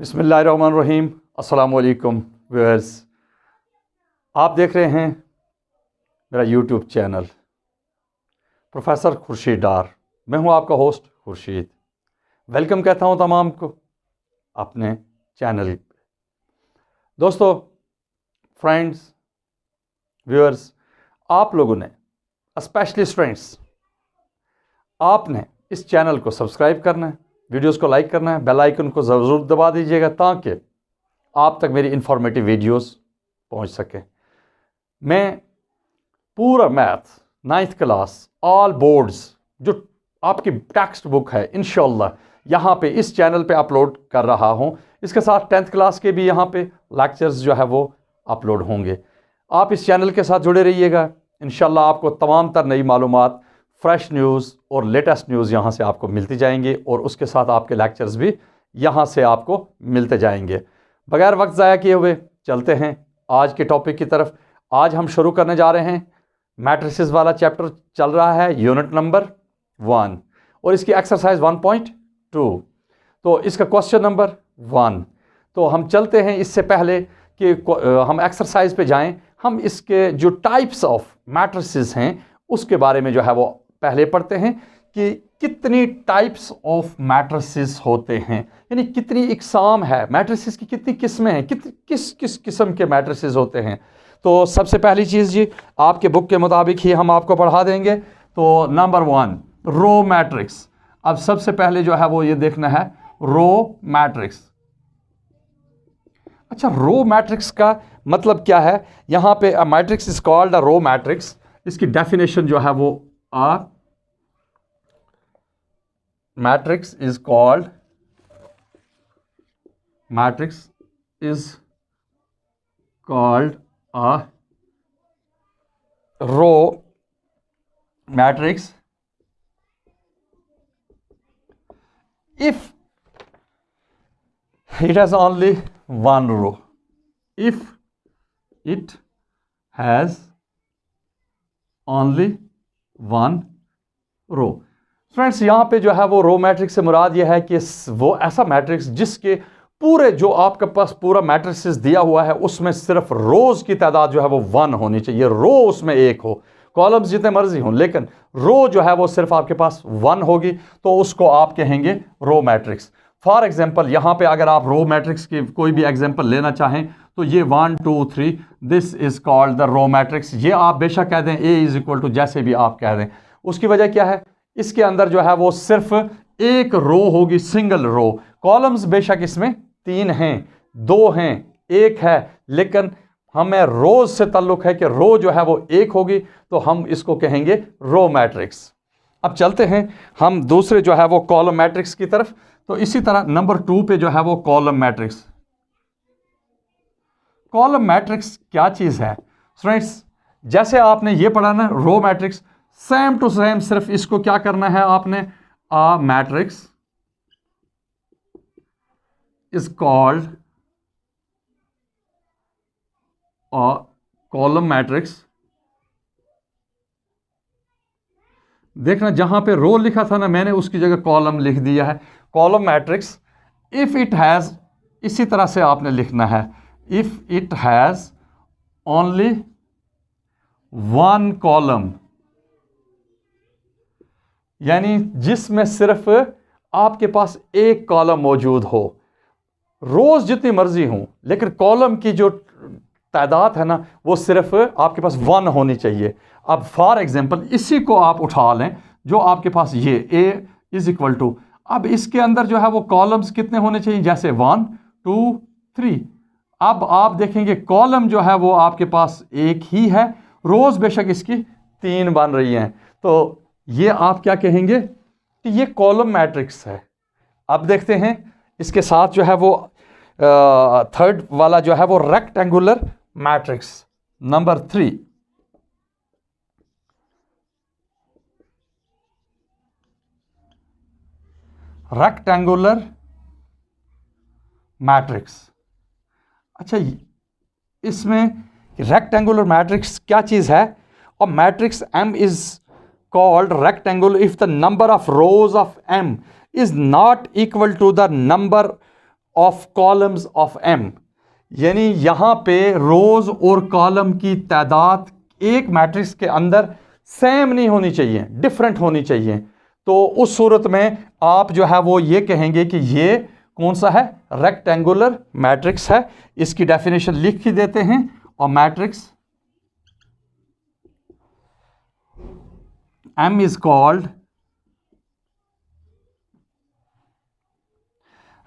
बिस्मिल्लाहिर्रहमानिर्रहीम। अस्सलामुअलैकुम व्यूअर्स, आप देख रहे हैं मेरा यूट्यूब चैनल प्रोफेसर खुर्शीद डार। मैं हूं आपका होस्ट खुर्शीद। वेलकम कहता हूं तमाम को अपने चैनल पे। दोस्तों, फ्रेंड्स, व्यूअर्स, आप लोगों ने, स्पेशली स्टूडेंट्स, आपने इस चैनल को सब्सक्राइब करना है, वीडियोस को लाइक करना है, बेल आइकन को ज़रूर दबा दीजिएगा ताकि आप तक मेरी इंफॉर्मेटिव वीडियोस पहुंच सकें। मैं पूरा math 9th class all boards जो आपकी टेक्स्ट बुक है इंशाल्लाह यहाँ पे इस चैनल पे अपलोड कर रहा हूँ। इसके साथ 10th क्लास के भी यहाँ पे लेक्चर्स जो है वो अपलोड होंगे। आप इस चैनल के साथ जुड़े रहिएगा। इंशाल्लाह आपको तमाम तर नई मालूमात, फ्रेश न्यूज़ और लेटेस्ट न्यूज़ यहाँ से आपको मिलती जाएंगे और उसके साथ आपके लेक्चर्स भी यहाँ से आपको मिलते जाएंगे। बगैर वक्त ज़ाया किए हुए चलते हैं आज के टॉपिक की तरफ। आज हम शुरू करने जा रहे हैं, मैट्रिसेस वाला चैप्टर चल रहा है, यूनिट नंबर 1 और इसकी एक्सरसाइज 1.2। तो इसका क्वेश्चन नंबर 1। तो हम चलते हैं। इससे पहले कि हम एक्सरसाइज पे जाएं, हम इसके जो टाइप्स ऑफ मैट्रिसेस हैं उसके बारे में जो है वो पहले पढ़ते हैं कि कितनी टाइप्स ऑफ मैट्रिसेस होते हैं, यानी कितनी इकसाम है, मैट्रिसेस की कितनी किस्में हैं, किस किस किस्म के मैट्रिसेस होते हैं। तो सबसे पहली चीज़ जी, आपके बुक के मुताबिक ही हम आपको पढ़ा देंगे। तो नंबर 1, रो मैट्रिक्स। अब सबसे पहले जो है वो ये देखना है रो मैट्रिक्स। अच्छा, रो मैट्रिक्स का मतलब क्या है? यहाँ पे a matrix is called a row matrix. इसकी डेफिनेशन जो है वो matrix is called a row matrix if it has only one row. If it has only one row. Friends, यहाँ पे जो है वो रो मैट्रिक्स से मुराद ये है कि वो ऐसा मैट्रिक्स जिसके पूरे जो आपके पास पूरा मैट्रिक्स दिया हुआ है उसमें सिर्फ रोज की तादाद जो है वो 1 होनी चाहिए। रो उसमें 1 हो, कॉलम्स जितने मर्जी हों, लेकिन रो जो है वो सिर्फ आपके पास 1 होगी, तो उसको आप कहेंगे रो मैट्रिक्स। फॉर एग्जांपल, यहाँ पे अगर आप रो मैट्रिक्स की कोई भी एग्जांपल लेना चाहें तो ये 1 2 3, this is called the row matrix. ये आप बेशक कह दें A इज इक्वल टू, जैसे भी आप कह दें। उसकी वजह क्या है? इसके अंदर जो है वो सिर्फ एक रो होगी, सिंगल रो। कॉलम्स बेशक इसमें 3 हैं, 2 हैं, 1 है, लेकिन हमें रोज से ताल्लुक है कि रो जो है वो 1 होगी, तो हम इसको कहेंगे रो मैट्रिक्स। अब चलते हैं हम दूसरे जो है वो कॉलम मैट्रिक्स की तरफ। तो इसी तरह नंबर 2 पे जो है वो कॉलम मैट्रिक्स। कॉलम मैट्रिक्स क्या चीज है स्टूडेंट्स? जैसे आपने ये पढ़ा ना row matrix, same to same, सिर्फ इसको क्या करना है आपने, a matrix is called a column matrix. देखना, जहां पे रो लिखा था ना मैंने, उसकी जगह कॉलम लिख दिया है। Column matrix if it has, इसी तरह से आपने लिखना है, if it has only 1 column, यानी जिसमें सिर्फ आपके पास 1 कॉलम मौजूद हो। रोज जितनी मर्जी हो, लेकिन कॉलम की जो तादाद है ना वो सिर्फ आपके पास 1 होनी चाहिए। अब फॉर एग्जांपल इसी को आप उठा लें, जो आपके पास ये A इज इक्वल टू, अब इसके अंदर जो है वो कॉलम्स कितने होने चाहिए? जैसे 1 2 3। अब आप देखेंगे कॉलम जो है वो आपके पास 1 ही है, रोज बेशक इसकी 3 बन रही हैं। तो ये आप क्या कहेंगे कि ये कॉलम मैट्रिक्स है। अब देखते हैं इसके साथ जो है वो थर्ड वाला जो है वो rectangular matrix, number 3। Rectangular matrix. अच्छा, इसमें रेक्टेंगुलर मैट्रिक्स क्या चीज है? और matrix M is called rectangle if the number of rows of M is not equal to the number of columns of M, यानी यहां पे रोज और कॉलम की तादाद एक मैट्रिक्स के अंदर सेम नहीं होनी चाहिए, डिफरेंट होनी चाहिए। तो उस सूरत में आप जो है वो ये कहेंगे कि ये कौन सा है, रेक्टेंगुलर मैट्रिक्स है। इसकी डेफिनेशन लिख ही देते हैं, और matrix M is called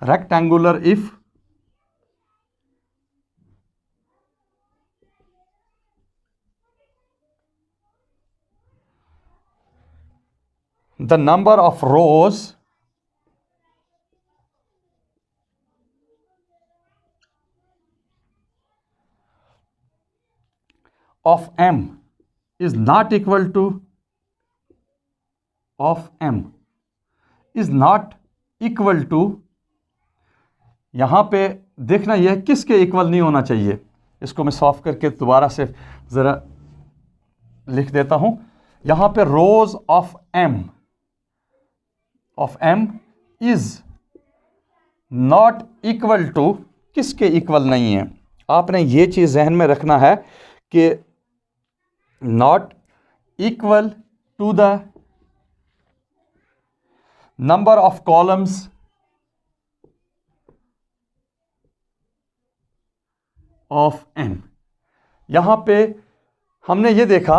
rectangular if the number of rows of M is not equal to of M is not equal to, यहां पे देखना यह किसके इक्वल नहीं होना चाहिए। इसको मैं सॉल्व करके दोबारा से जरा लिख देता हूं। यहां पे rows of M is not equal to, किसके इक्वल नहीं है। आपने ये चीज जहन में रखना है कि not equal to the number of columns of M. यहां पे हमने ये देखा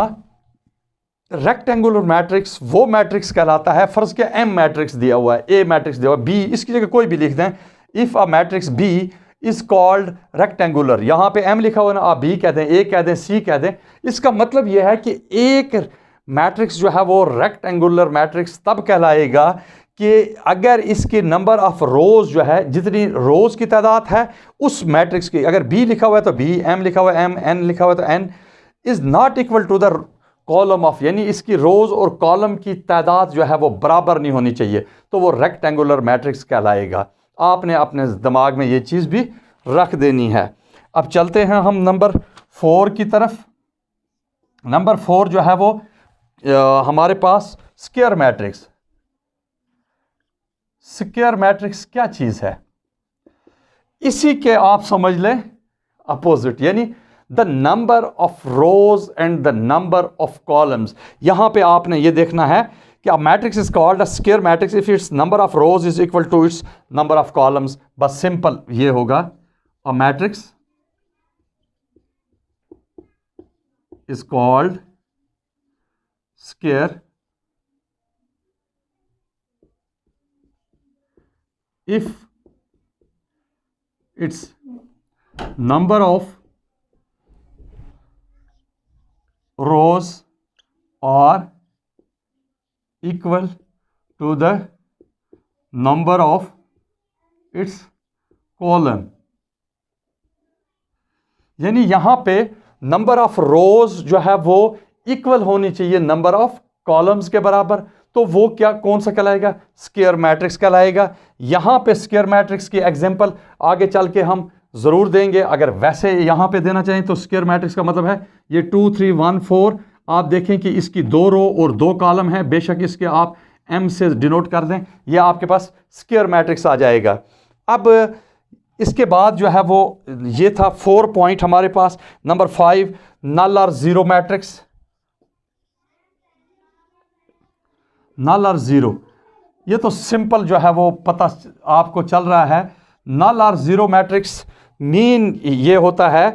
रेक्टेंगुलर मैट्रिक्स वो मैट्रिक्स कहलाता है, फर्ज के एम मैट्रिक्स दिया हुआ है, ए मैट्रिक्स दिया हुआ है, बी, इसकी जगह कोई भी लिख दें। If a matrix B is called rectangular, यहां पे एम लिखा हुआ ना, आप बी कह दें, ए कह दें, सी कह दें। इसका मतलब यह है कि एक मैट्रिक्स जो है वो रेक्टेंगुलर मैट्रिक्स तब कहलाएगा कि अगर इसके नंबर ऑफ रोज जो है, जितनी रोज की तादाद है उस मैट्रिक्स की, अगर बी लिखा हुआ है तो बी, एम लिखा हुआ है एम, एन लिखा हुआ है तो N, is not equal to the column of, यानी इसकी रोज और कॉलम की तादाद जो है वो बराबर नहीं होनी चाहिए, तो वो रेक्टेंगुलर मैट्रिक्स कहलाएगा। आपने अपने दिमाग में ये चीज़ भी रख देनी है। अब चलते हैं हम नंबर 4 की तरफ। नंबर 4 जो है वो हमारे पास स्क्वायर मैट्रिक्स। स्क्वायर मैट्रिक्स क्या चीज़ है, इसी के आप समझ लें अपोजिट, यानी the number of rows and the number of columns. यहां पे आपने ये देखना है कि a matrix is called a square matrix if its number of rows is equal to its number of columns. बस सिंपल ये होगा, a matrix is called square if its number of rows are equal to the number of its column। यानी यहां पे number of रोज जो है वो equal होनी चाहिए नंबर ऑफ कॉलम्स के बराबर, तो वो क्या कौन सा कहलाएगा, स्क्वायर मैट्रिक्स कहलाएगा। यहां पे स्क्वायर मैट्रिक्स की एग्जांपल आगे चल के हम जरूर देंगे। अगर वैसे यहां पे देना चाहें तो स्क्वायर मैट्रिक्स का मतलब है ये 2 3 1 4, आप देखें कि इसकी 2 रो और 2 कॉलम है, बेशक इसके आप एम से डिनोट कर दें, ये आपके पास स्क्वायर मैट्रिक्स आ जाएगा। अब इसके बाद जो है वो ये था 4 पॉइंट हमारे पास। नंबर 5 नल और जीरो मैट्रिक्स। नल और जीरो, ये तो सिंपल जो है वो पता आपको चल रहा है। नल और जीरो मैट्रिक्स मीन ये होता है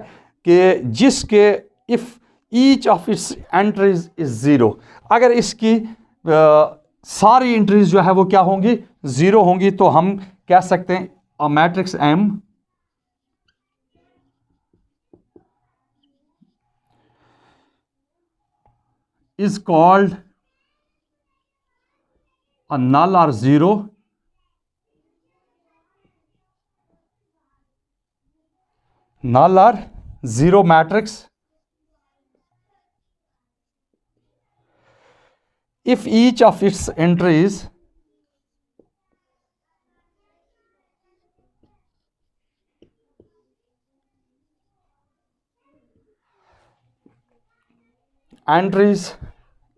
कि जिसके if each of its entries is zero, अगर इसकी सारी एंट्रीज जो है वो क्या होंगी, जीरो होंगी, तो हम कह सकते हैं a matrix M is called a null or zero null or zero matrix if each of its entries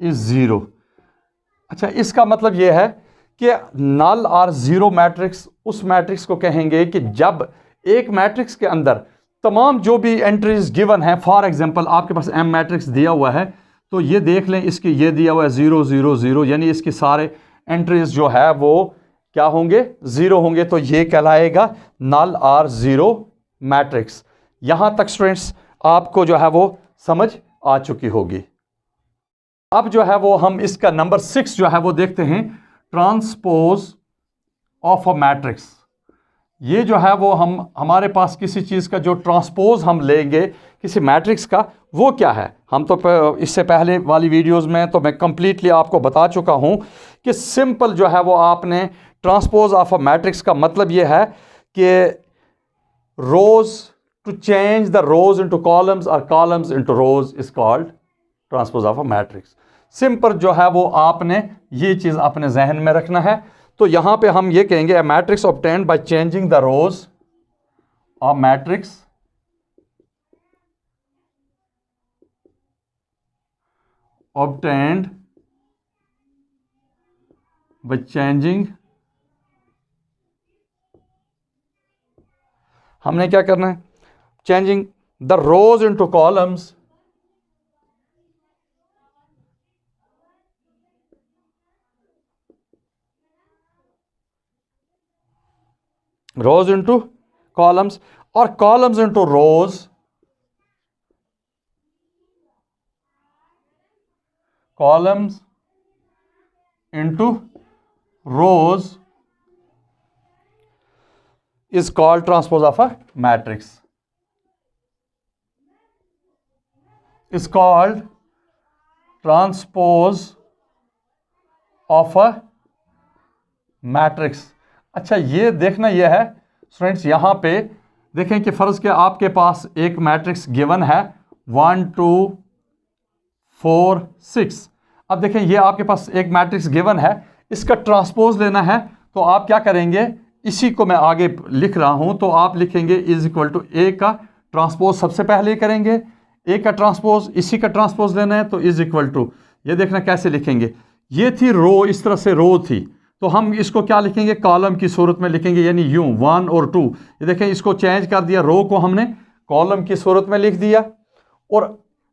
is zero। अच्छा, इसका मतलब यह है कि नल और ज़ीरो मैट्रिक्स उस मैट्रिक्स को कहेंगे कि जब एक मैट्रिक्स के अंदर तमाम जो भी एंट्रीज गिवन है, फॉर एग्जांपल आपके पास एम मैट्रिक्स दिया हुआ है, तो ये देख लें, इसकी ये दिया हुआ है 0 0 0, यानी इसके सारे एंट्रीज जो है वो क्या होंगे, ज़ीरो होंगे, तो ये कहलाएगा नल और ज़ीरो मैट्रिक्स। यहाँ तक स्टूडेंट्स आपको जो है वो समझ आ चुकी होगी। अब जो है वो हम इसका नंबर 6 जो है वो देखते हैं, ट्रांसपोज ऑफ अ मैट्रिक्स। ये जो है वो हमारे पास किसी चीज़ का जो ट्रांसपोज हम लेंगे किसी मैट्रिक्स का, वो क्या है। हम तो इससे पहले वाली वीडियोस में तो मैं कंप्लीटली आपको बता चुका हूँ कि सिंपल जो है वो आपने ट्रांसपोज ऑफ अ मैट्रिक्स का मतलब ये है कि rows to change the rows into columns और columns into rows is called transpose of a matrix. Simple जो है वो आपने ये चीज़ अपने जहन में रखना है। तो यहां पे हम ये कहेंगे a matrix obtained by changing the rows of matrix obtained by changing, हमने क्या करना है, changing the rows into columns rows into columns or columns into rows, columns into rows is called transpose of a matrix, is called transpose of a matrix। अच्छा, ये देखना यह है students, यहाँ पे देखें कि फ़र्ज़ के आपके पास एक मैट्रिक्स गिवन है 1 2 4 6। अब देखें ये आपके पास एक मैट्रिक्स गिवन है, इसका ट्रांसपोज लेना है, तो आप क्या करेंगे, इसी को मैं आगे लिख रहा हूँ, तो आप लिखेंगे इज इक्वल टू ए का ट्रांसपोज सबसे पहले करेंगे, ए का ट्रांसपोज, इसी का ट्रांसपोज लेना है, तो इज इक्वल टू, ये देखना कैसे लिखेंगे, ये थी रो, इस तरह से रो थी, तो हम इसको क्या लिखेंगे, कॉलम की सूरत में लिखेंगे, यानी यूं 1 और 2। ये देखें इसको चेंज कर दिया, रो को हमने कॉलम की सूरत में लिख दिया, और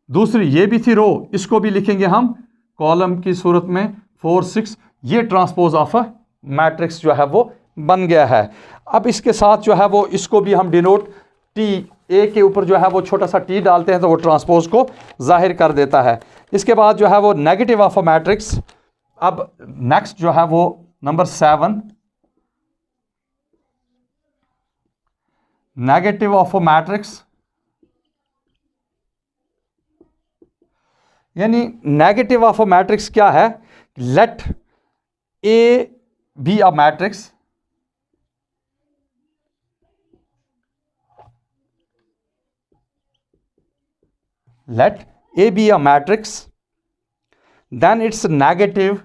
दूसरी ये भी थी रो, इसको भी लिखेंगे हम कॉलम की सूरत में 4 6। ये ट्रांसपोज ऑफ अ मैट्रिक्स जो है वो बन गया है। अब इसके साथ जो है वो इसको भी हम डिनोट टी, ए के ऊपर जो है वो छोटा सा टी डालते हैं, तो वो ट्रांसपोज को जाहिर कर देता है। इसके बाद जो है वो नेगेटिव ऑफ अ मैट्रिक्स। अब नेक्स्ट जो है वो number 7, negative of a matrix, यानी नेगेटिव ऑफ अ मैट्रिक्स क्या है, let A be a matrix, let A be a matrix, then its negative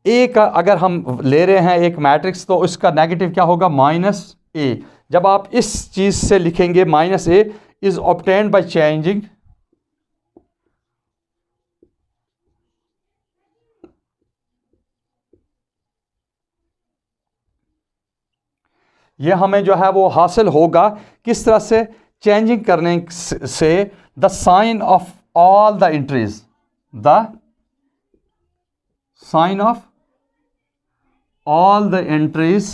A का अगर हम ले रहे हैं एक मैट्रिक्स, तो इसका नेगेटिव क्या होगा, -A। जब आप इस चीज से लिखेंगे -A is obtained by changing, ये हमें जो है वो हासिल होगा किस तरह से, चेंजिंग करने से the sign of all the entries, the sign of all the entries,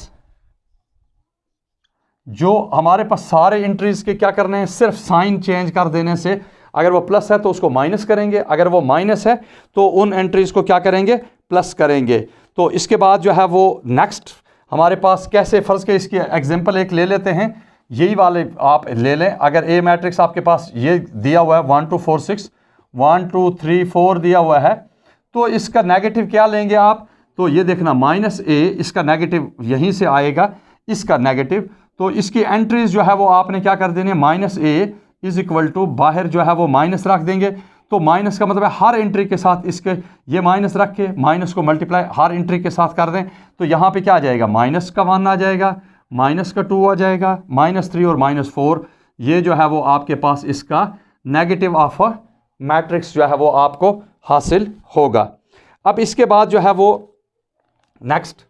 जो हमारे पास सारे एंट्रीज के क्या करने हैं, सिर्फ साइन चेंज कर देने से, अगर वो प्लस है तो उसको माइनस करेंगे, अगर वो माइनस है तो उन एंट्रीज को क्या करेंगे, प्लस करेंगे। तो इसके बाद जो है वो नेक्स्ट हमारे पास कैसे, फ़र्ज़ के इसकी एग्जांपल एक ले लेते हैं, यही वाले आप ले लें। अगर ए मैट्रिक्स आपके पास ये दिया हुआ है 1 2 4 6, 1 2 3 4 दिया हुआ है, तो इसका नेगेटिव क्या लेंगे आप, तो ये देखना -A, इसका नेगेटिव यहीं से आएगा, इसका नेगेटिव, तो इसकी एंट्रीज जो है वो आपने क्या कर देनी है, -A इज इक्वल टू, बाहर जो है वो माइनस रख देंगे, तो माइनस का मतलब है हर एंट्री के साथ इसके ये माइनस रख के माइनस को मल्टीप्लाई हर एंट्री के साथ कर दें, तो यहाँ पे क्या आ जाएगा, माइनस का मान आ जाएगा, माइनस का 2 आ जाएगा, -3 और -4, ये जो है वो आपके पास इसका नेगेटिव ऑफ अ मैट्रिक्स जो है वो आपको हासिल होगा। अब इसके बाद जो है वो नेक्स्ट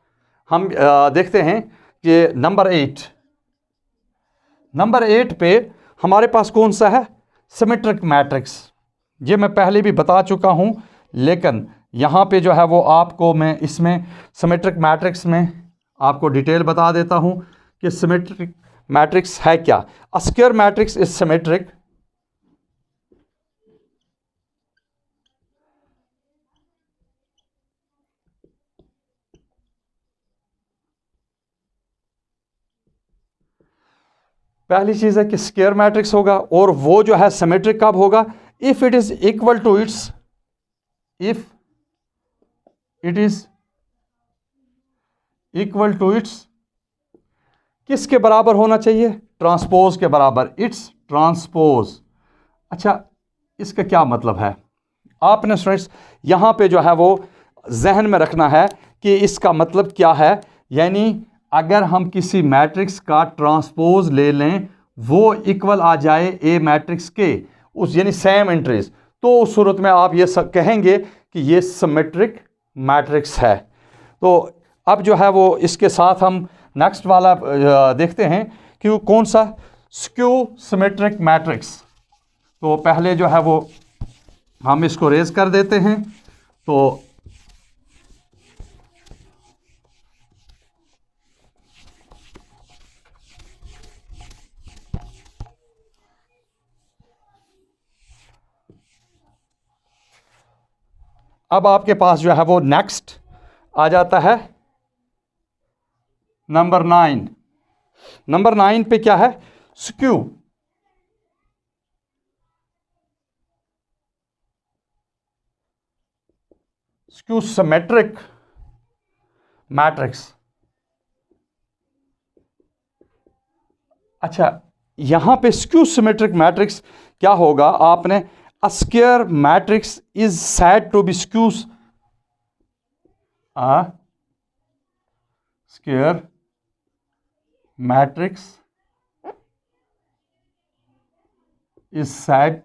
हम देखते हैं कि नंबर 8 पे हमारे पास कौन सा है, सिमेट्रिक मैट्रिक्स। ये मैं पहले भी बता चुका हूं, लेकिन यहाँ पे जो है वो आपको मैं इसमें सिमेट्रिक मैट्रिक्स में आपको डिटेल बता देता हूं कि सिमेट्रिक मैट्रिक्स है क्या। अ स्क्वायर मैट्रिक्स इज सिमेट्रिक पहली चीज है कि स्क्वायर मैट्रिक्स होगा, और वो जो है सिमेट्रिक कब होगा, if it is equal to its किसके बराबर होना चाहिए, ट्रांसपोज के बराबर, इट्स ट्रांसपोज। अच्छा, इसका क्या मतलब है, आपने स्टूडेंट्स यहां पे जो है वो जहन में रखना है कि इसका मतलब क्या है। यानी अगर हम किसी मैट्रिक्स का ट्रांसपोज ले लें, वो इक्वल आ जाए ए मैट्रिक्स के, उस यानी सेम एंट्रीज, तो उस सूरत में आप ये कहेंगे कि ये सिमेट्रिक मैट्रिक्स है। तो अब जो है वो इसके साथ हम नेक्स्ट वाला देखते हैं कि वो कौन सा, स्क्यू सिमेट्रिक मैट्रिक्स। तो पहले जो है वो हम इसको रेज कर देते हैं। तो अब आपके पास जो है वो नेक्स्ट आ जाता है नंबर 9। नंबर 9 पे क्या है, स्क्यू सिमेट्रिक मैट्रिक्स। अच्छा, यहां पे स्क्यू सिमेट्रिक मैट्रिक्स क्या होगा, आपने a square matrix is said to be skew, a square matrix is said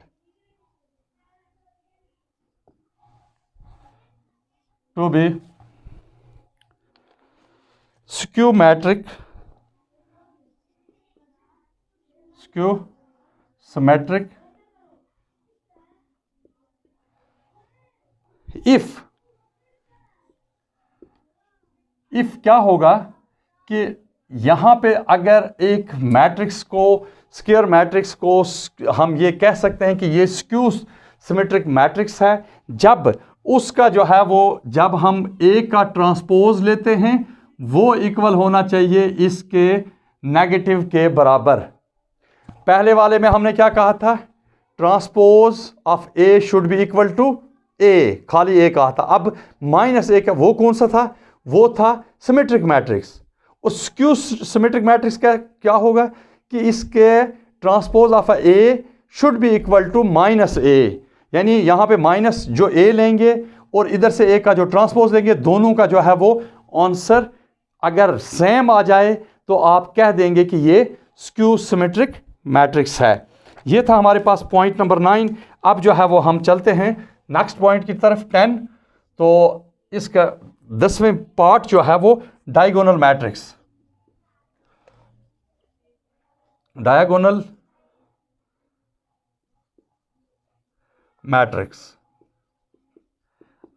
to be skew symmetric if क्या होगा कि यहां पे अगर एक मैट्रिक्स को, स्क्वायर मैट्रिक्स को हम ये कह सकते हैं कि ये स्क्यू सिमेट्रिक मैट्रिक्स है, जब उसका जो है वो, जब हम ए का ट्रांसपोज लेते हैं वो इक्वल होना चाहिए इसके नेगेटिव के बराबर। पहले वाले में हमने क्या कहा था, transpose of A should be equal to A, खाली ए कहा था। अब -a का वो कौन सा था, वो था सिमेट्रिक मैट्रिक्स। उस स्क्यू सिमेट्रिक मैट्रिक्स का क्या होगा कि इसके transpose of A should be equal to -a, यानी यहां पे माइनस जो a लेंगे और इधर से a का जो ट्रांसपोज लेंगे, दोनों का जो है वो आंसर अगर सेम आ जाए तो आप कह देंगे कि ये स्क्यू सिमेट्रिक मैट्रिक्स है। ये था हमारे पास पॉइंट नंबर 9। अब जो है वो हम चलते हैं नेक्स्ट पॉइंट की तरफ, 10। तो इसका 10वें पार्ट जो है वो डायगोनल मैट्रिक्स। डायगोनल मैट्रिक्स,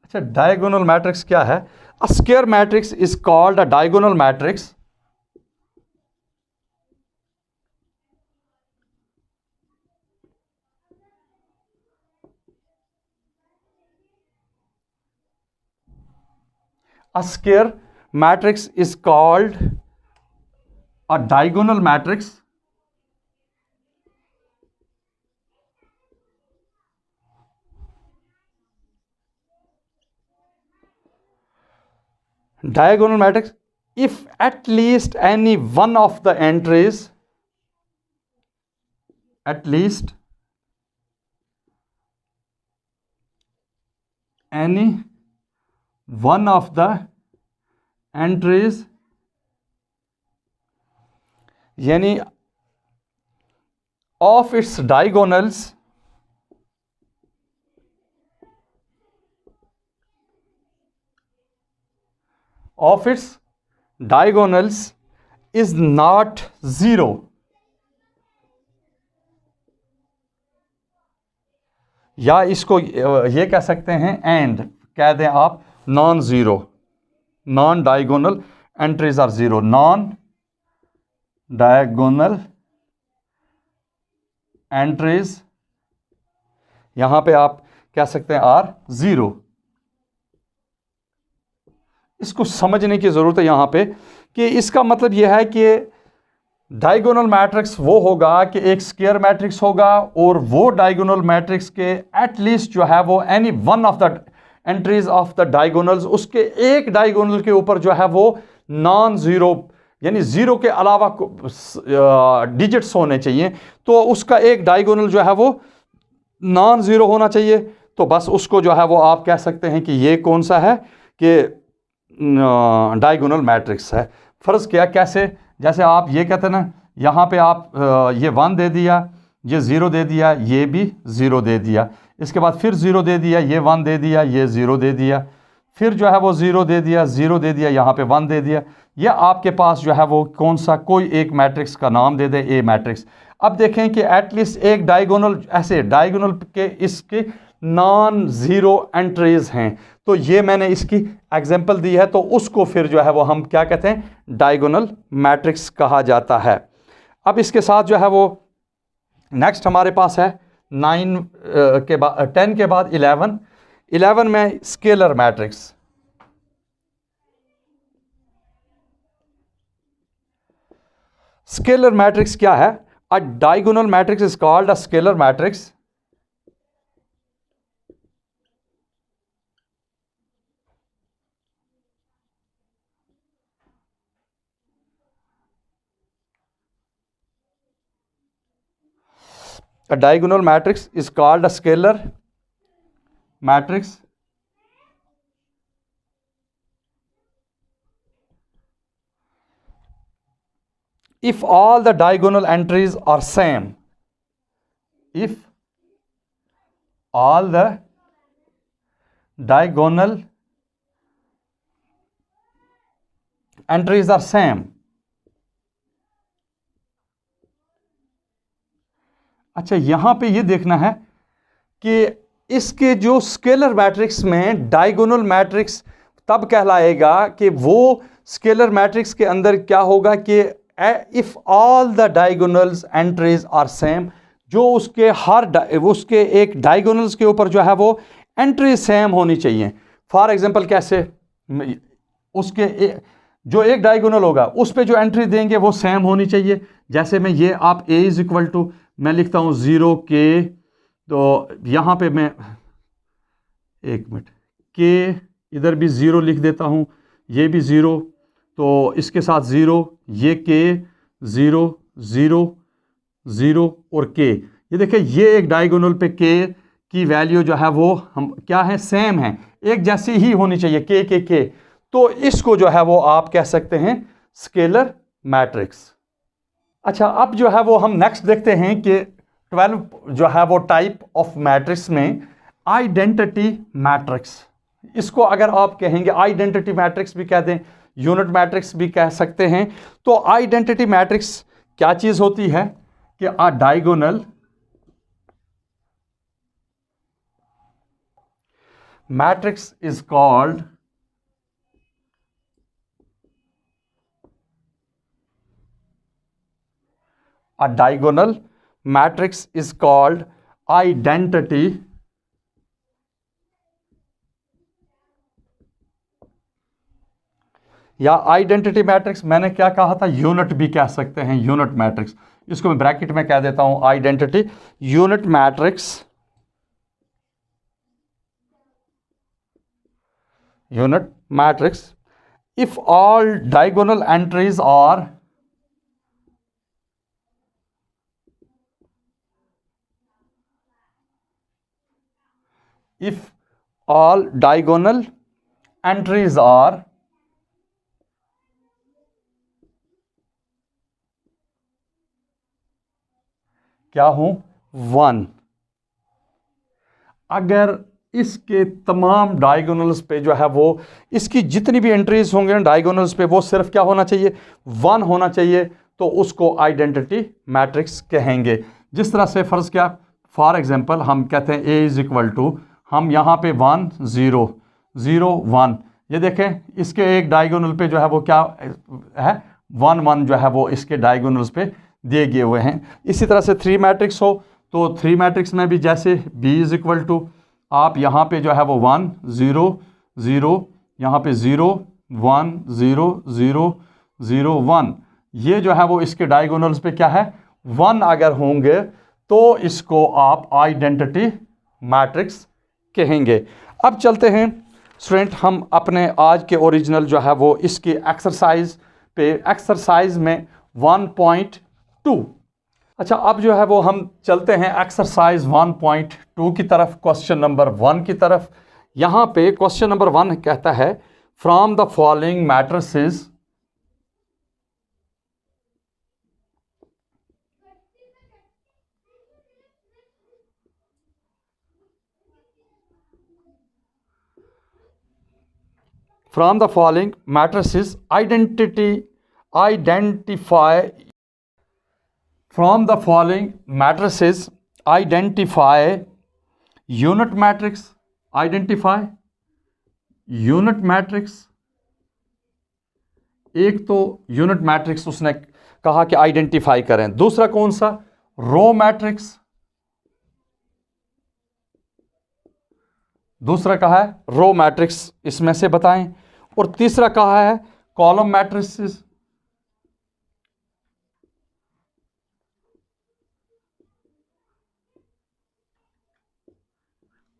अच्छा डायगोनल मैट्रिक्स क्या है, अ square matrix is called a diagonal matrix a square matrix is called a diagonal matrix if at least any one of the entries, at least any one of the entries यानी of its diagonals is not zero, या इसको ये कह सकते हैं and कह दें आप, non zero, non diagonal entries are zero, non diagonal entries यहां पे आप कह सकते हैं आर जीरो। इसको समझने की जरूरत है यहां पे कि इसका मतलब यह है कि डायगोनल मैट्रिक्स वो होगा कि एक स्क्वायर मैट्रिक्स होगा और वो डायगोनल मैट्रिक्स के एटलीस्ट जो है वो any one of the entries of the diagonals, उसके एक डायगोनल के ऊपर जो है वो नॉन जीरो यानी जीरो के अलावा डिजिट्स होने चाहिए, तो उसका एक डायगोनल जो है वो नॉन जीरो होना चाहिए। तो बस उसको जो है वो आप कह सकते हैं कि ये कौन सा है कि डायगोनल मैट्रिक्स है। फर्ज किया कैसे, जैसे आप ये कहते हैं ना, यहाँ पे आप ये 1 दे दिया, ये 0 दे दिया, ये भी 0 दे दिया, इसके बाद फिर 0 दे दिया, ये 1 दे दिया, ये 0 दे दिया, फिर जो है वो 0 दे दिया, 0 दे दिया, यहाँ पे 1 दे दिया। या आपके पास जो है वो कौन सा कोई एक मैट्रिक्स का नाम दे दे, ए मैट्रिक्स। अब देखें कि एटलीस्ट एक डायगोनल, ऐसे डायगोनल के इसके नॉन ज़ीरो एंट्रीज हैं, तो ये मैंने इसकी एग्जांपल दी है, तो उसको फिर जो है वो हम क्या कहते हैं, डायगोनल मैट्रिक्स कहा जाता है। अब इसके साथ जो है वो नेक्स्ट हमारे पास है 9 के बाद 10 के बाद 11 में स्केलर मैट्रिक्स। स्केलर मैट्रिक्स क्या है? अ diagonal matrix is called a scalar matrix A diagonal matrix is called a scalar matrix if all the diagonal entries are same. If all the diagonal entries are same. अच्छा, यहां पे ये देखना है कि इसके जो स्केलर मैट्रिक्स में डायगोनल मैट्रिक्स तब कहलाएगा कि वो स्केलर मैट्रिक्स के अंदर क्या होगा कि if all the diagonals entries are same, जो उसके उसके एक डायगोनल्स के ऊपर जो है वो एंट्री सेम होनी चाहिए। फॉर एग्जांपल कैसे, उसके जो एक डायगोनल होगा उस पे जो एंट्री देंगे वो सेम होनी चाहिए। जैसे मैं ये आप a इज इक्वल टू मैं लिखता हूं 0k, तो यहां पे मैं 1 मिनट k इधर भी 0 लिख देता हूं, ये भी 0, तो इसके साथ 0, ये k 0 0 0 और k। ये देखिए ये एक डायगोनल पे k की वैल्यू जो है वो हम क्या है, सेम है, एक जैसी ही होनी चाहिए k। तो इसको जो है वो आप कह सकते हैं स्केलर मैट्रिक्स। अच्छा, अब जो है वो हम नेक्स्ट देखते हैं कि 12 जो है वो टाइप ऑफ मैट्रिक्स में आइडेंटिटी मैट्रिक्स, इसको अगर आप कहेंगे आइडेंटिटी मैट्रिक्स भी कह दें, यूनिट मैट्रिक्स भी कह सकते हैं। तो आइडेंटिटी मैट्रिक्स क्या चीज होती है कि अ diagonal matrix is called a diagonal matrix is called identity या आइडेंटिटी मैट्रिक्स मैंने क्या कहा था, यूनिट भी कह सकते हैं, यूनिट मैट्रिक्स। इसको मैं ब्रैकेट में कह देता हूं identity unit matrix, unit matrix if all diagonal entries are if all diagonal entries are क्या हूं, 1। अगर इसके तमाम डायगोनल्स पे जो है वो, इसकी जितनी भी एंट्रीज होंगे ना डायगोनल्स पे, वो सिर्फ क्या होना चाहिए, 1 होना चाहिए, तो उसको आइडेंटिटी मैट्रिक्स कहेंगे। जिस तरह से फर्ज क्या, फॉर एग्जांपल हम कहते हैं A इज इक्वल टू, हम यहाँ पे 1 0 0 1, ये देखें इसके एक डायगोनल पे जो है वो क्या है, 1 1 जो है वो इसके डायगोनल्स पे दिए गए हुए हैं। इसी तरह से 3 मैट्रिक्स हो तो 3 मैट्रिक्स में भी जैसे B इज इक्वल टू, आप यहाँ पे जो है वो 1 0 0, यहाँ पे 0 1 0 0 0 1, ये जो है वो इसके डायगोनल्स पे क्या है, 1 अगर होंगे तो इसको आप आइडेंटिटी मैट्रिक्स कहेंगे। अब चलते हैं स्टूडेंट हम अपने आज के ओरिजिनल जो है वो इसकी एक्सरसाइज पे, एक्सरसाइज में 1.2। अच्छा, अब जो है वो हम चलते हैं एक्सरसाइज 1.2 की तरफ, क्वेश्चन नंबर 1 की तरफ। यहाँ पे क्वेश्चन नंबर 1 कहता है, from the following matrices from the following matrices identify unit matrix, identify unit matrix। एक तो यूनिट मैट्रिक्स उसने कहा कि आइडेंटिफाई करें, दूसरा कौन सा, रो मैट्रिक्स, दूसरा कहा है रो मैट्रिक्स इसमें से बताएं, और तीसरा कहा है कॉलम मैट्रिसेस।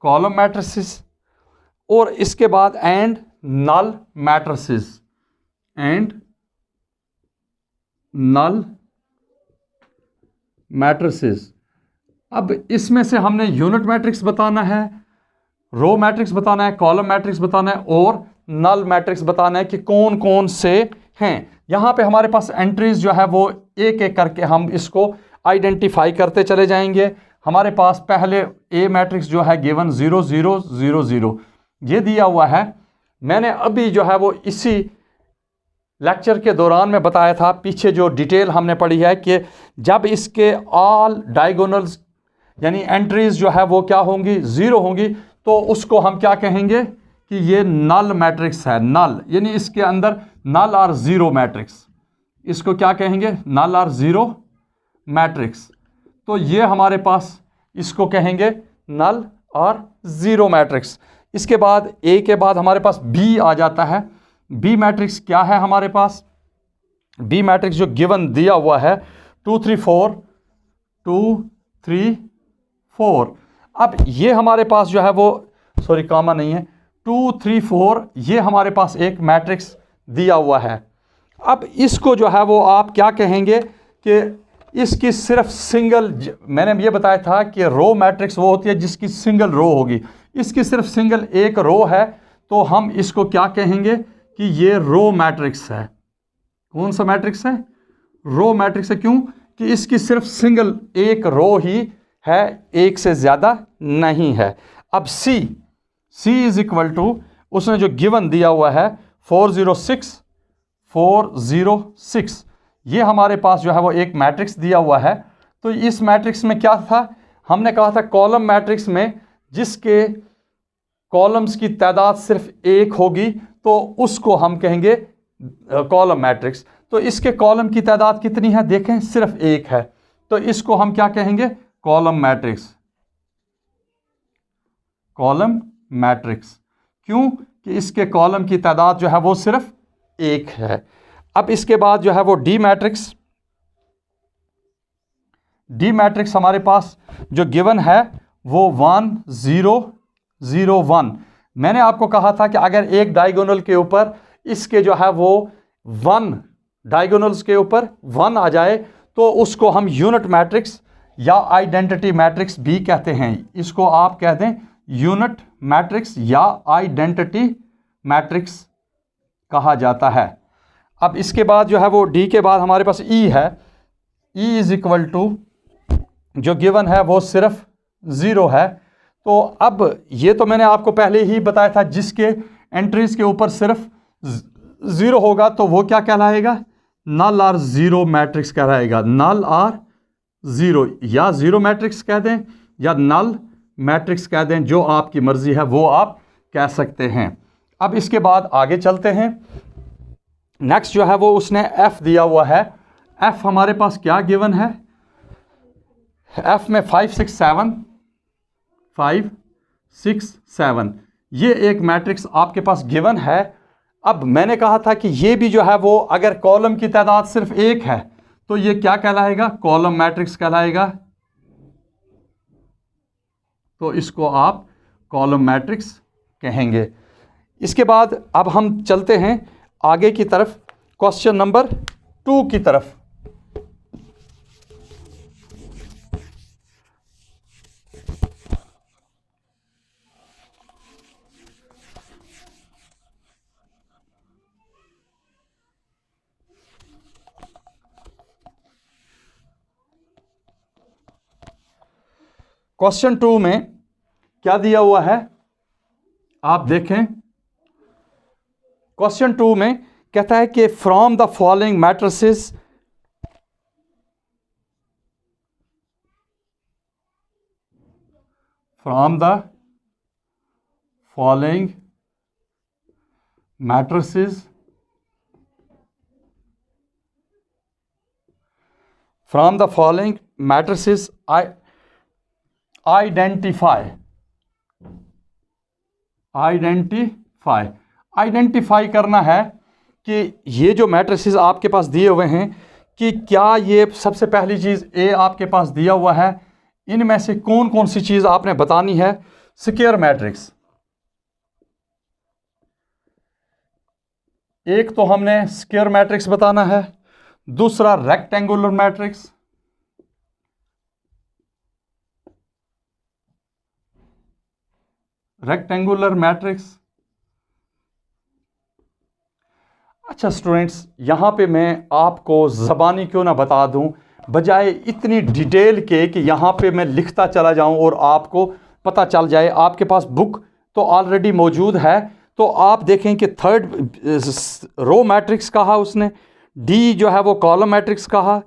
कॉलम मैट्रिसेस, और इसके बाद and null matrices, and null matrices. अब इसमें से हमने यूनिट मैट्रिक्स बताना है, रो मैट्रिक्स बताना है, कॉलम मैट्रिक्स बताना है, और नल मैट्रिक्स बताना है कि कौन कौन से हैं। यहां पे हमारे पास एंट्रीज जो है वो एक एक करके हम इसको आइडेंटिफाई करते चले जाएंगे। हमारे पास पहले ए मैट्रिक्स जो है गिवन 0 0 0 0 ये दिया हुआ है। मैंने अभी जो है वो इसी लेक्चर के दौरान में बताया था, पीछे जो डिटेल हमने पढ़ी है कि जब इसके ऑल डायगोनल्स यानी एंट्रीज जो है वो क्या होंगी, 0 होंगी, तो उसको हम क्या कहेंगे कि ये नल मैट्रिक्स है। नल यानी इसके अंदर नल और जीरो मैट्रिक्स, इसको क्या कहेंगे, नल और जीरो मैट्रिक्स। तो ये हमारे पास इसको कहेंगे नल और जीरो मैट्रिक्स। इसके बाद ए के बाद हमारे पास बी आ जाता है। बी मैट्रिक्स क्या है हमारे पास, बी मैट्रिक्स जो गिवन दिया हुआ है 2 3 4 2 3 4। अब ये हमारे पास जो है वो, सॉरी कामा नहीं है, 2 3 4 ये हमारे पास एक मैट्रिक्स दिया हुआ है। अब इसको जो है वो आप क्या कहेंगे कि इसकी सिर्फ सिंगल, मैंने ये बताया था कि रो मैट्रिक्स वो होती है जिसकी सिंगल रो होगी, इसकी सिर्फ सिंगल एक रो है, तो हम इसको क्या कहेंगे कि ये रो मैट्रिक्स है। कौन सा मैट्रिक्स है, रो मैट्रिक्स है। क्यों कि इसकी सिर्फ सिंगल एक रो ही है, एक से ज़्यादा नहीं है। अब सी इज इक्वल टू, उसने जो गिवन दिया हुआ है 406 406, ये हमारे पास जो है वो एक मैट्रिक्स दिया हुआ है। तो इस मैट्रिक्स में क्या था, हमने कहा था कॉलम मैट्रिक्स में जिसके कॉलम्स की तादाद सिर्फ एक होगी तो उसको हम कहेंगे कॉलम मैट्रिक्स। तो इसके कॉलम की तादाद कितनी है, देखें सिर्फ एक है, तो इसको हम क्या कहेंगे, कॉलम मैट्रिक्स। कॉलम मैट्रिक्स क्यों कि इसके कॉलम की तादाद जो है वो सिर्फ एक है। अब इसके बाद जो है वो डी मैट्रिक्स, डी मैट्रिक्स हमारे पास जो गिवन है वो 1 0 0 1। मैंने आपको कहा था कि अगर एक डायगोनल के ऊपर इसके जो है वो 1 डायगोनल्स के ऊपर 1 आ जाए तो उसको हम यूनिट मैट्रिक्स या आइडेंटिटी मैट्रिक्स भी कहते हैं। इसको आप कहते हैं यूनिट मैट्रिक्स या आइडेंटिटी मैट्रिक्स कहा जाता है। अब इसके बाद जो है वो डी के बाद हमारे पास ई है। ई इज इक्वल टू जो गिवन है वो सिर्फ 0 है। तो अब ये तो मैंने आपको पहले ही बताया था, जिसके एंट्रीज के ऊपर सिर्फ 0 होगा तो वो क्या कहलाएगा, नल और ज़ीरो मैट्रिक्स कहलाएगा। नल और ज़ीरो, या ज़ीरो मैट्रिक्स कह दें या नल मैट्रिक्स कह दें, जो आपकी मर्जी है वो आप कह सकते हैं। अब इसके बाद आगे चलते हैं। नेक्स्ट जो है वो उसने f दिया हुआ है। f हमारे पास क्या गिवन है, f में 5 6 7 ये एक मैट्रिक्स आपके पास गिवन है। अब मैंने कहा था कि ये भी जो है वो अगर कॉलम की तादाद सिर्फ 1 है तो ये क्या कहलाएगा, कॉलम मैट्रिक्स कहलाएगा। तो इसको आप कॉलम मैट्रिक्स कहेंगे। इसके बाद अब हम चलते हैं आगे की तरफ, क्वेश्चन नंबर 2 की तरफ। क्वेश्चन 2 में क्या दिया हुआ है आप देखें। क्वेश्चन 2 में कहता है कि from the following matrices from the following matrices identify करना है कि ये जो मैट्रिसेस आपके पास दिए हुए हैं कि क्या ये, सबसे पहली चीज़ ए आपके पास दिया हुआ है, इनमें से कौन कौन सी चीज़ आपने बतानी है। स्क्वायर मैट्रिक्स, एक तो हमने स्क्वायर मैट्रिक्स बताना है, दूसरा रेक्टेंगुलर मैट्रिक्स, अच्छा स्टूडेंट्स, यहाँ पे मैं आपको ज़बानी क्यों ना बता दूँ, बजाय इतनी डिटेल के कि यहाँ पे मैं लिखता चला जाऊँ और आपको पता चल जाए। आपके पास बुक तो ऑलरेडी मौजूद है, तो आप देखें कि थर्ड रो मैट्रिक्स कहा उसने, डी जो है वो कॉलम मैट्रिक्स कहा,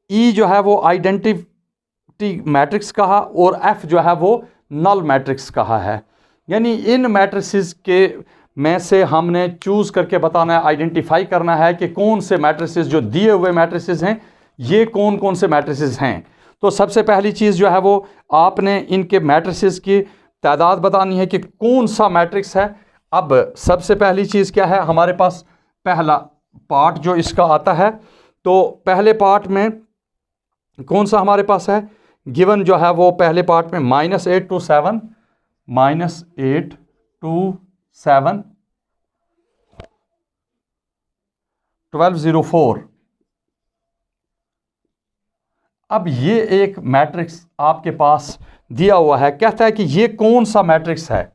ई जो है वो आइडेंटिटी मैट्रिक्स कहा, और एफ जो है वो नल मैट्रिक्स कहा है। यानी इन मैट्रिसेस के में से हमने चूज़ करके बताना है, आइडेंटिफाई करना है कि कौन से मैट्रिसेस जो दिए हुए मैट्रिसेस हैं ये कौन कौन से मैट्रिसेस हैं। तो सबसे पहली चीज़ जो है वो आपने इनके मैट्रिसेस की तादाद बतानी है कि कौन सा मैट्रिक्स है। अब सबसे पहली चीज़ क्या है, हमारे पास पहला पार्ट जो इसका आता है, तो पहले पार्ट में कौन सा हमारे पास है, गिवन जो है वो पहले पार्ट में -8 to 7 1204। अब ये एक मैट्रिक्स आपके पास दिया हुआ है, कहता है कि ये कौन सा मैट्रिक्स है।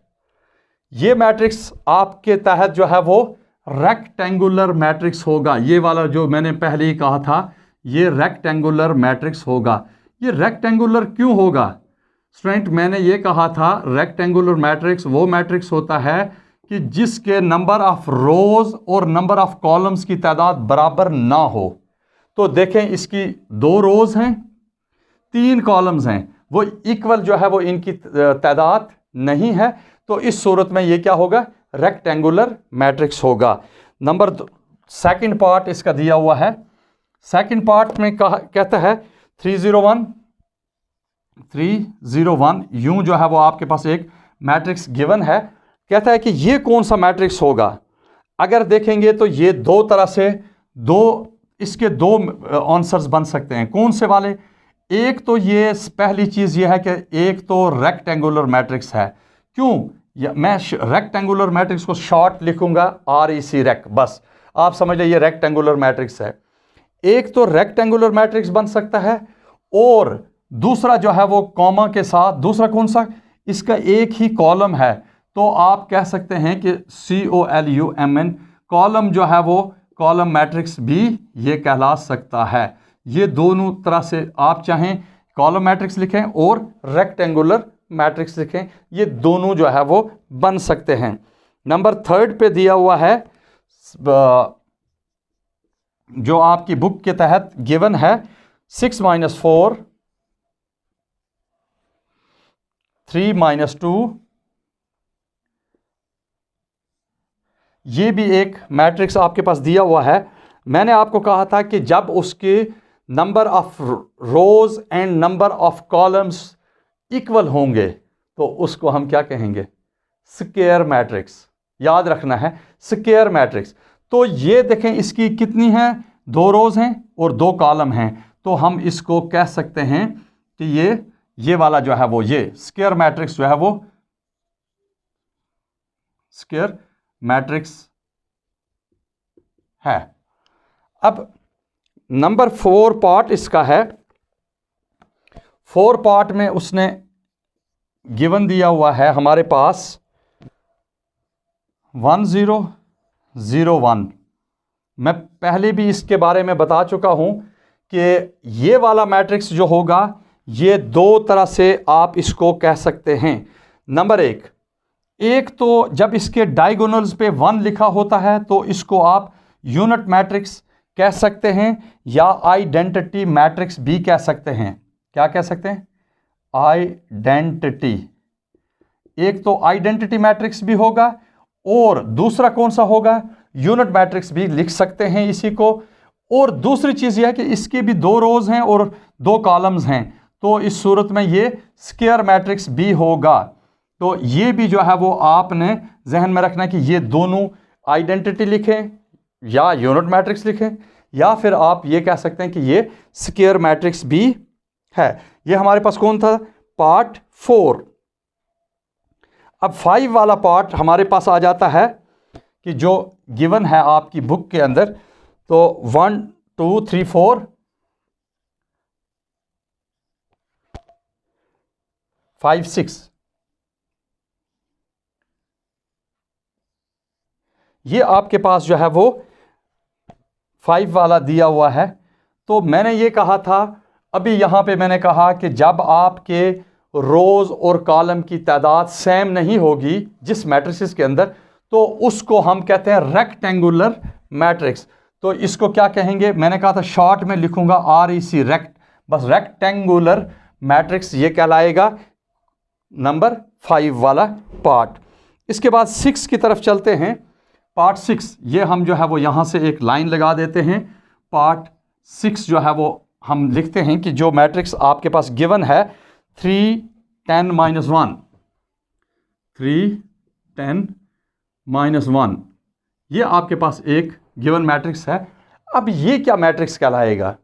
ये मैट्रिक्स आपके तहत जो है वो रेक्टेंगुलर मैट्रिक्स होगा। ये वाला जो मैंने पहले ही कहा था, ये रेक्टेंगुलर मैट्रिक्स होगा। ये रेक्टेंगुलर क्यों होगा स्टूडेंट, मैंने ये कहा था रेक्टेंगुलर मैट्रिक्स वो मैट्रिक्स होता है कि जिसके नंबर ऑफ रोज और नंबर ऑफ कॉलम्स की तादाद बराबर ना हो। तो देखें, इसकी 2 रोज हैं, 3 कॉलम्स हैं, वो इक्वल जो है वो इनकी तादाद नहीं है। तो इस सूरत में ये क्या होगा, रेक्टेंगुलर मैट्रिक्स होगा। नंबर सेकंड पार्ट इसका दिया हुआ है। सेकंड पार्ट में कहता है 301 यूं जो है वो आपके पास एक मैट्रिक्स गिवन है। कहता है कि ये कौन सा मैट्रिक्स होगा। अगर देखेंगे तो ये 2 तरह से इसके 2 आंसर्स बन सकते हैं। कौन से वाले, एक तो ये पहली चीज़ ये है कि एक तो रेक्टेंगुलर मैट्रिक्स है। क्यों, मैं रेक्टेंगुलर मैट्रिक्स को शॉर्ट लिखूंगा REC रेक, बस आप समझ लीजिए रेक्टेंगुलर मैट्रिक्स है। एक तो रेक्टेंगुलर मैट्रिक्स बन सकता है, और दूसरा जो है वो कॉमा के साथ, दूसरा कौन सा, इसका एक ही कॉलम है, तो आप कह सकते हैं कि COLUMN कॉलम जो है वो कॉलम मैट्रिक्स भी ये कहला सकता है। ये दोनों तरह से आप चाहें कॉलम मैट्रिक्स लिखें और रेक्टेंगुलर मैट्रिक्स लिखें, ये दोनों जो है वो बन सकते हैं। नंबर 3 पे दिया हुआ है, जो आपकी बुक के तहत गिवन है, 6 - 4 3 - 2, ये भी एक मैट्रिक्स आपके पास दिया हुआ है। मैंने आपको कहा था कि जब उसके number of rows and number of columns equal होंगे तो उसको हम क्या कहेंगे, स्क्वायर मैट्रिक्स। याद रखना है, स्क्वायर मैट्रिक्स। तो ये देखें, इसकी कितनी है, 2 रोज हैं और 2 कॉलम हैं, तो हम इसको कह सकते हैं कि ये वाला जो है वो ये स्क्वायर मैट्रिक्स जो है वो स्क्वायर मैट्रिक्स है। अब नंबर 4 पार्ट इसका है। 4 पार्ट में उसने गिवन दिया हुआ है हमारे पास 1 0 0 1। मैं पहले भी इसके बारे में बता चुका हूं कि ये वाला मैट्रिक्स जो होगा, ये 2 तरह से आप इसको कह सकते हैं। नंबर 1 तो जब इसके डायगोनल्स पे 1 लिखा होता है तो इसको आप यूनिट मैट्रिक्स कह सकते हैं या आइडेंटिटी मैट्रिक्स भी कह सकते हैं। क्या कह सकते हैं, आइडेंटिटी। एक तो आइडेंटिटी मैट्रिक्स भी होगा और दूसरा कौन सा होगा, यूनिट मैट्रिक्स भी लिख सकते हैं इसी को। और दूसरी चीज़ यह है कि इसके भी 2 रोज हैं और 2 कॉलम्स हैं, तो इस सूरत में ये स्क्वायर मैट्रिक्स भी होगा। तो ये भी जो है वो आपने जहन में रखना कि ये दोनों आइडेंटिटी लिखें या यूनिट मैट्रिक्स लिखें, या फिर आप ये कह सकते हैं कि ये स्क्वायर मैट्रिक्स भी है। ये हमारे पास कौन था, पार्ट 4। अब 5 वाला पार्ट हमारे पास आ जाता है कि जो गिवन है आपकी बुक के अंदर, तो 1 2 3 4 5 6, ये आपके पास जो है वो 5 वाला दिया हुआ है। तो मैंने ये कहा था अभी, यहाँ पे मैंने कहा कि जब आपके रोज और कॉलम की तादाद सेम नहीं होगी जिस मैट्रिक्स के अंदर, तो उसको हम कहते हैं रेक्टेंगुलर मैट्रिक्स। तो इसको क्या कहेंगे, मैंने कहा था शॉर्ट में लिखूंगा REC, रेक्ट, बस रेक्टेंगुलर मैट्रिक्स ये कहलाएगा नंबर 5 वाला पार्ट। इसके बाद 6 की तरफ चलते हैं। पार्ट 6, ये हम जो है वो यहाँ से एक लाइन लगा देते हैं। पार्ट 6 जो है वो हम लिखते हैं कि जो मैट्रिक्स आपके पास गिवन है 3 10 - 1, 3 10 - 1, ये आपके पास एक गिवन मैट्रिक्स है। अब ये क्या मैट्रिक्स कहलाएगा,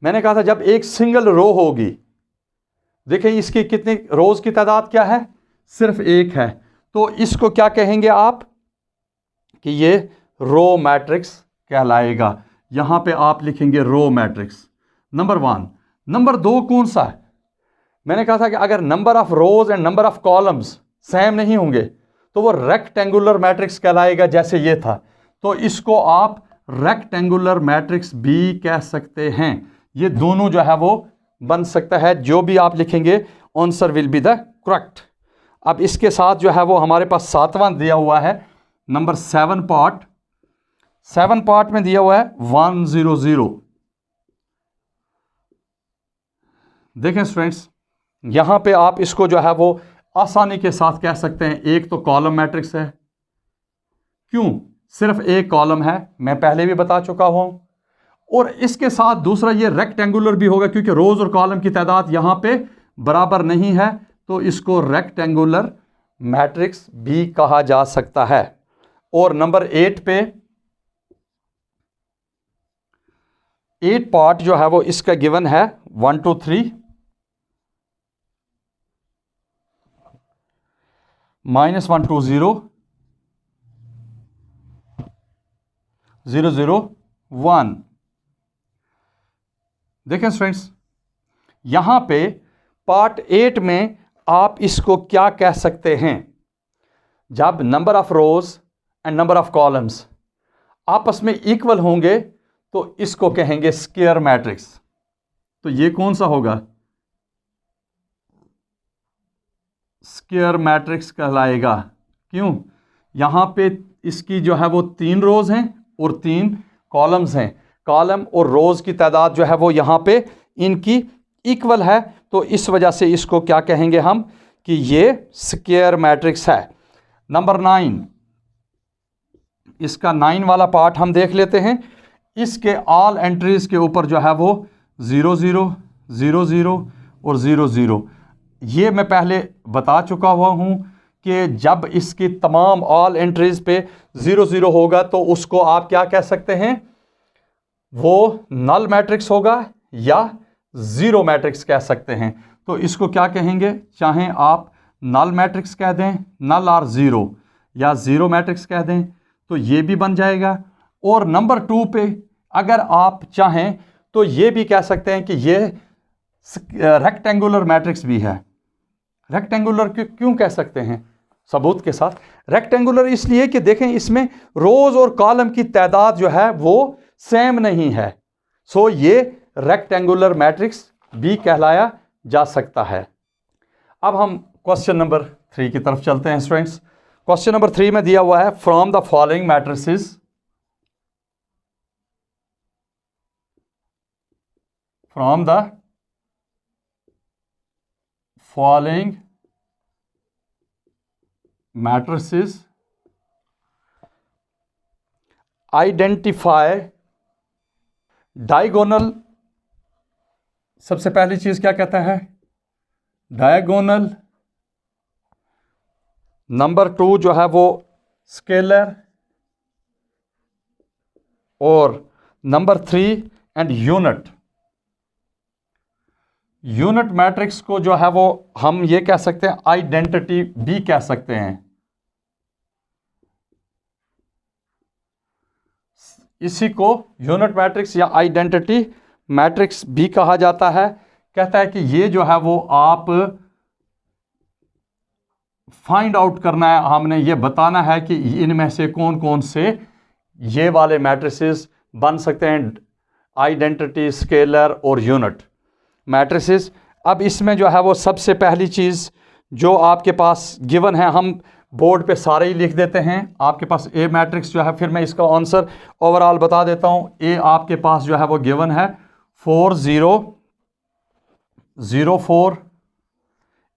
मैंने कहा था जब एक सिंगल रो होगी, देखिए इसकी कितनी रोज की तादाद क्या है, सिर्फ 1 है, तो इसको क्या कहेंगे आप कि ये रो मैट्रिक्स कहलाएगा। यहां पे आप लिखेंगे रो मैट्रिक्स, नंबर 1। नंबर 2 कौन सा है, मैंने कहा था कि अगर number of rows and number of columns same नहीं होंगे तो वो रेक्टेंगुलर मैट्रिक्स कहलाएगा, जैसे ये था। तो इसको आप रेक्टेंगुलर मैट्रिक्स भी कह सकते हैं। ये दोनों जो है वो बन सकता है, जो भी आप लिखेंगे answer will be the correct. अब इसके साथ जो है वो हमारे पास 7वां दिया हुआ है, नंबर 7 पार्ट। 7 पार्ट में दिया हुआ है 1 0 0। देखें स्टूडेंट्स, यहां पे आप इसको जो है वो आसानी के साथ कह सकते हैं, एक तो कॉलम मैट्रिक्स है। क्यों, सिर्फ एक कॉलम है, मैं पहले भी बता चुका हूं। और इसके साथ दूसरा ये रेक्टेंगुलर भी होगा, क्योंकि रोज और कॉलम की तादाद यहां पे बराबर नहीं है, तो इसको रेक्टेंगुलर मैट्रिक्स भी कहा जा सकता है। और नंबर 8 पे 8 पार्ट जो है वो इसका गिवन है 1 2 3 -1 2 0 0 0 1। देखें स्टूडेंट्स, यहां पे पार्ट 8 में आप इसको क्या कह सकते हैं, जब number of rows and number of columns आपस में इक्वल होंगे तो इसको कहेंगे स्क्वायर मैट्रिक्स। तो ये कौन सा होगा, स्क्वायर मैट्रिक्स कहलाएगा। क्यों? यहाँ पे इसकी जो है वो 3 रोज़ हैं और 3 कॉलम्स हैं। कॉलम और रोज़ की तादाद जो है वो यहाँ पे इनकी इक्वल है, तो इस वजह से इसको क्या कहेंगे हम कि ये स्क्वायर मैट्रिक्स है। नंबर 9, इसका 9 वाला पार्ट हम देख लेते हैं। इसके ऑल एंट्रीज के ऊपर जो है वो 0 0 0 0 और 0 0। ये मैं पहले बता चुका हुआ हूँ कि जब इसकी तमाम ऑल एंट्रीज पे 0 0 होगा तो उसको आप क्या कह सकते हैं, वो नल मैट्रिक्स होगा या ज़ीरो मैट्रिक्स कह सकते हैं। तो इसको क्या कहेंगे, चाहे आप नल मैट्रिक्स कह दें, नल और ज़ीरो, या ज़ीरो मैट्रिक्स कह दें, तो ये भी बन जाएगा। और नंबर 2 पे अगर आप चाहें तो ये भी कह सकते हैं कि ये रेक्टेंगुलर मैट्रिक्स भी है। रेक्टेंगुलर क्यों कह सकते हैं? सबूत के साथ। रेक्टेंगुलर इसलिए कि देखें इसमें रोज और कॉलम की तादाद जो है वो सेम नहीं है, सो ये रेक्टेंगुलर मैट्रिक्स भी कहलाया जा सकता है। अब हम क्वेश्चन नंबर 3 की तरफ चलते हैं स्टूडेंट्स। क्वेश्चन नंबर 3 में दिया हुआ है, from the following matrices, from the following matrices identify diagonal. सबसे पहली चीज क्या कहता है, डायगोनल। नंबर 2 जो है वो स्केलर, और number 3 and unit. Unit matrix को जो है वो हम ये कह सकते हैं आइडेंटिटी भी कह सकते हैं। इसी को यूनिट मैट्रिक्स या आइडेंटिटी मैट्रिक्स भी कहा जाता है। कहता है कि ये जो है वो आप फाइंड आउट करना है, हमने ये बताना है कि इनमें से कौन कौन से ये वाले मैट्रिसेस बन सकते हैं, आइडेंटिटी, स्केलर और यूनिट मैट्रिसेस। अब इसमें जो है वो सबसे पहली चीज़ जो आपके पास गिवन है, हम बोर्ड पे सारे ही लिख देते हैं। आपके पास ए मैट्रिक्स जो है, फिर मैं इसका आंसर ओवरऑल बता देता हूँ। ए आपके पास जो है वो गिवन है 4 0 0 4,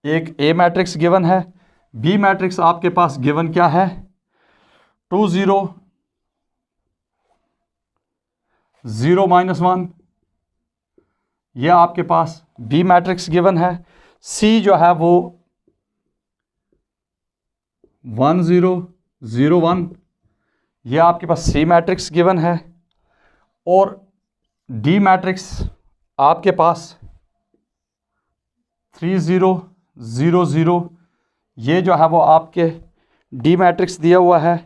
एक ए मैट्रिक्स गिवन है। बी मैट्रिक्स आपके पास गिवन क्या है, 2 0 0 -1, यह आपके पास बी मैट्रिक्स गिवन है। सी जो है वो 1 0 0 1, यह आपके पास सी मैट्रिक्स गिवन है। और डी मैट्रिक्स आपके पास 3 0 0 0, ये जो है वो आपके डी मैट्रिक्स दिया हुआ है।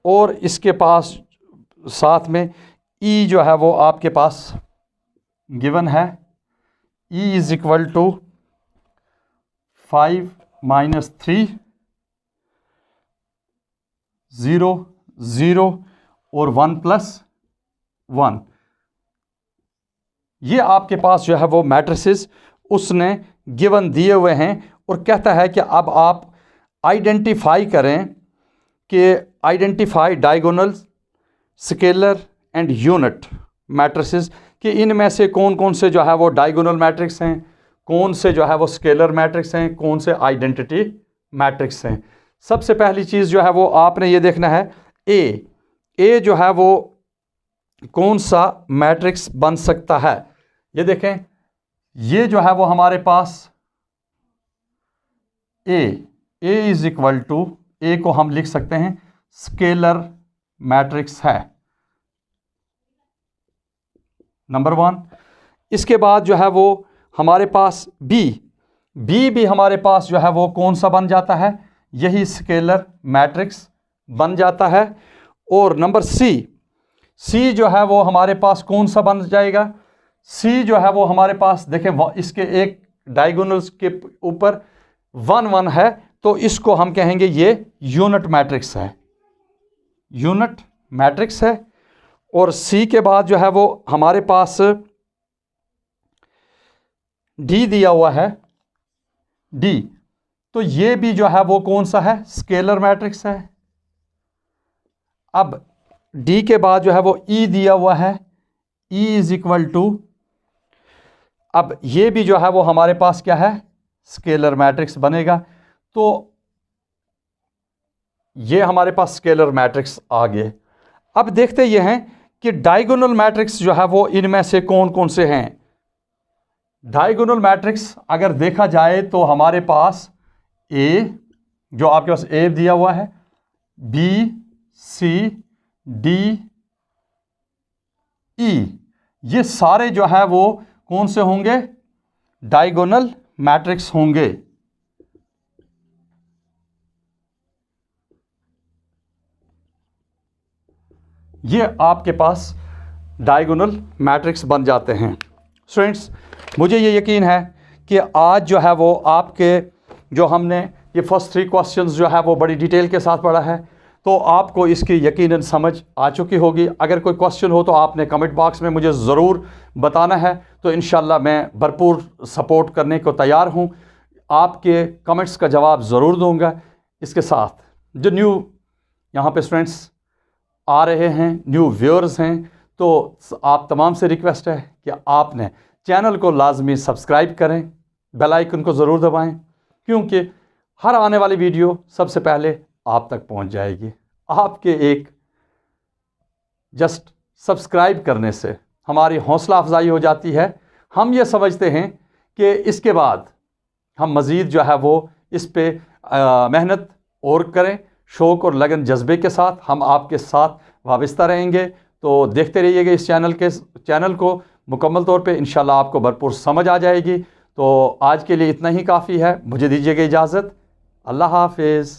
और इसके पास साथ में ई जो है वो आपके पास गिवन है, ई इज इक्वल टू 5 -3 0 0 और 1 + 1। ये आपके पास जो है वो मैट्रिसेस उसने गिवन दिए हुए हैं। और कहता है कि अब आप आइडेंटिफाई करें कि identify diagonal, scalar and unit matrices, कि इनमें से कौन कौन से जो है वो डायगोनल मैट्रिक्स हैं, कौन से जो है वो स्केलर मैट्रिक्स हैं, कौन से आइडेंटिटी मैट्रिक्स हैं। सबसे पहली चीज़ जो है वो आपने ये देखना है, ए जो है वो कौन सा मैट्रिक्स बन सकता है। ये देखें, ये जो है वो हमारे पास ए इज इक्वल टू, ए को हम लिख सकते हैं स्केलर मैट्रिक्स है, नंबर 1। इसके बाद जो है वो हमारे पास बी भी हमारे पास जो है वो कौन सा बन जाता है, यही स्केलर मैट्रिक्स बन जाता है। और नंबर सी जो है वो हमारे पास कौन सा बन जाएगा, सी जो है वो हमारे पास देखें इसके एक डायगोनल्स के ऊपर 1 1 है, तो इसको हम कहेंगे ये यूनिट मैट्रिक्स है, यूनिट मैट्रिक्स है। और सी के बाद जो है वो हमारे पास डी दिया हुआ है, डी, तो ये भी जो है वो कौन सा है, स्केलर मैट्रिक्स है। अब डी के बाद जो है वो ई दिया हुआ है, ई इज इक्वल टू, अब ये भी जो है वो हमारे पास क्या है, स्केलर मैट्रिक्स बनेगा। तो ये हमारे पास स्केलर मैट्रिक्स आ गए। अब देखते ये हैं कि डायगोनल मैट्रिक्स जो है वो इनमें से कौन कौन से हैं। डायगोनल मैट्रिक्स अगर देखा जाए तो हमारे पास ए, जो आपके पास ए दिया हुआ है, बी, सी, डी, ई, ये सारे जो है वो कौन से होंगे, डायगोनल मैट्रिक्स होंगे। ये आपके पास डायगोनल मैट्रिक्स बन जाते हैं। स्टूडेंट्स, मुझे ये यकीन है कि आज जो है वो आपके जो हमने ये फर्स्ट 3 क्वेश्चंस जो है वो बड़ी डिटेल के साथ पढ़ा है, तो आपको इसकी यकीनन समझ आ चुकी होगी। अगर कोई क्वेश्चन हो तो आपने कमेंट बॉक्स में मुझे ज़रूर बताना है, तो इंशाल्लाह मैं भरपूर सपोर्ट करने को तैयार हूँ। आपके कमेंट्स का जवाब ज़रूर दूँगा। इसके साथ जो न्यू यहाँ पे स्टूडेंट्स आ रहे हैं, न्यू व्यूअर्स हैं, तो आप तमाम से रिक्वेस्ट है कि आपने चैनल को लाजमी सब्सक्राइब करें, बेल आइकन को ज़रूर दबाएं, क्योंकि हर आने वाली वीडियो सबसे पहले आप तक पहुंच जाएगी। आपके एक जस्ट सब्सक्राइब करने से हमारी हौसला अफजाई हो जाती है। हम ये समझते हैं कि इसके बाद हम मज़ीद जो है वो इस पे मेहनत और करें, शौक़ और लगन जज्बे के साथ हम आपके साथ वाबस्ता रहेंगे। तो देखते रहिएगा इस चैनल को मुकम्मल तौर पे, इंशाल्लाह आपको भरपूर समझ आ जाएगी। तो आज के लिए इतना ही काफ़ी है, मुझे दीजिएगा इजाज़त। अल्लाह हाफिज़।